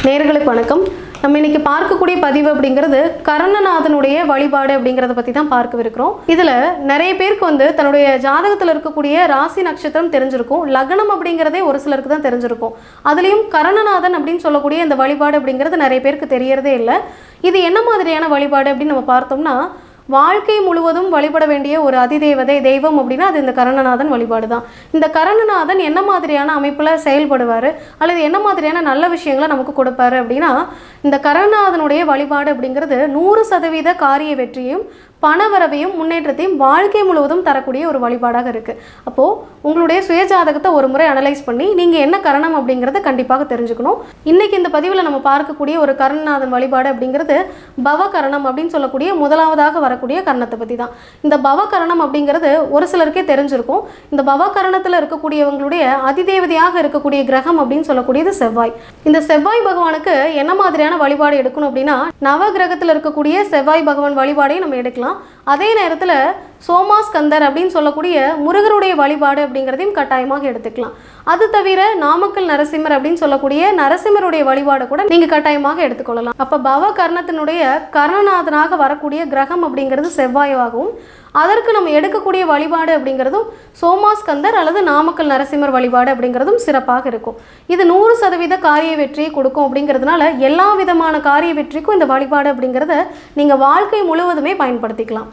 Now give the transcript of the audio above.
நேயர்களுக்கு வணக்கம். நம்ம இன்னைக்கு பார்க்கக்கூடிய பதிவு அப்படிங்கிறது கர்ணநாதனுடைய வழிபாடு அப்படிங்கிறத பற்றி தான் பார்க்கவிருக்கிறோம். இதில் நிறைய பேருக்கு தன்னுடைய ஜாதகத்தில் இருக்கக்கூடிய ராசி நட்சத்திரம் தெரிஞ்சிருக்கும். லக்னம் அப்படிங்கிறதே ஒரு சிலருக்கு தான் தெரிஞ்சிருக்கும். அதுலேயும் கர்ணநாதன் அப்படின்னு சொல்லக்கூடிய இந்த வழிபாடு அப்படிங்கிறது நிறைய பேருக்கு தெரியறதே இல்லை. இது என்ன மாதிரியான வழிபாடு அப்படின்னு நம்ம பார்த்தோம்னா, வாழ்க்கை முழுவதும் வழிபட வேண்டிய ஒரு அதிதேவதை தெய்வம் அப்படின்னா அது இந்த கர்ணநாதன் வழிபாடு தான். இந்த கர்ணநாதன் என்ன மாதிரியான அமைப்பில் செயல்படுவார் அல்லது என்ன மாதிரியான நல்ல விஷயங்களை நமக்கு கொடுப்பாரு அப்படின்னா, இந்த கர்ணநாதனுடைய வழிபாடு அப்படிங்கிறது 100% காரிய வெற்றியும் பணவரவையும் முன்னேற்றத்தையும் வாழ்க்கை முழுவதும் தரக்கூடிய ஒரு வழிபாடாக இருக்குது. அப்போது உங்களுடைய சுயஜாதகத்தை ஒரு முறை அனலைஸ் பண்ணி நீங்கள் என்ன கரணம் அப்படிங்கிறத கண்டிப்பாக தெரிஞ்சுக்கணும். இன்றைக்கி இந்த பதிவில் நம்ம பார்க்கக்கூடிய ஒரு கர்ணநாதன் வழிபாடு அப்படிங்கிறது பவகரணம் அப்படின்னு சொல்லக்கூடிய முதலாவதாக வரக்கூடிய கரணத்தை பற்றி தான். இந்த பவகரணம் அப்படிங்கிறது ஒரு சிலருக்கே தெரிஞ்சிருக்கும். இந்த பவகரணத்தில் இருக்கக்கூடியவங்களுடைய அதிதேவதையாக இருக்கக்கூடிய கிரகம் அப்படின்னு சொல்லக்கூடியது செவ்வாய். இந்த செவ்வாய் பகவானுக்கு என்ன மாதிரியான வழிபாடு எடுக்கணும் அப்படின்னா, நவ கிரகத்தில் இருக்கக்கூடிய செவ்வாய் பகவான் வழிபாடையும் நம்ம எடுக்கலாம். அதே நேரத்தில் சோமாஸ்கந்தர் அப்படின்னு சொல்லக்கூடிய முருகருடைய வழிபாடு அப்படிங்கிறதையும் கட்டாயமாக எடுத்துக்கலாம். அது தவிர நாமக்கல் நரசிம்மர் அப்படின்னு சொல்லக்கூடிய நரசிம்மருடைய வழிபாடு கூட நீங்கள் கட்டாயமாக எடுத்துக்கொள்ளலாம். அப்போ பவகர்ணத்தினுடைய கர்ணநாதனாக வரக்கூடிய கிரகம் அப்படிங்கிறது செவ்வாயாகவும், அதற்கு நம்ம எடுக்கக்கூடிய வழிபாடு அப்படிங்கிறதும் சோமாஸ்கந்தர் அல்லது நாமக்கல் நரசிம்மர் வழிபாடு அப்படிங்கிறதும் சிறப்பாக இருக்கும். இது 100% காரிய வெற்றியை கொடுக்கும். அப்படிங்கிறதுனால எல்லா விதமான காரிய வெற்றிக்கும் இந்த வழிபாடு அப்படிங்கிறத நீங்கள் வாழ்க்கை முழுவதுமே பயன்படுத்திக்கலாம்.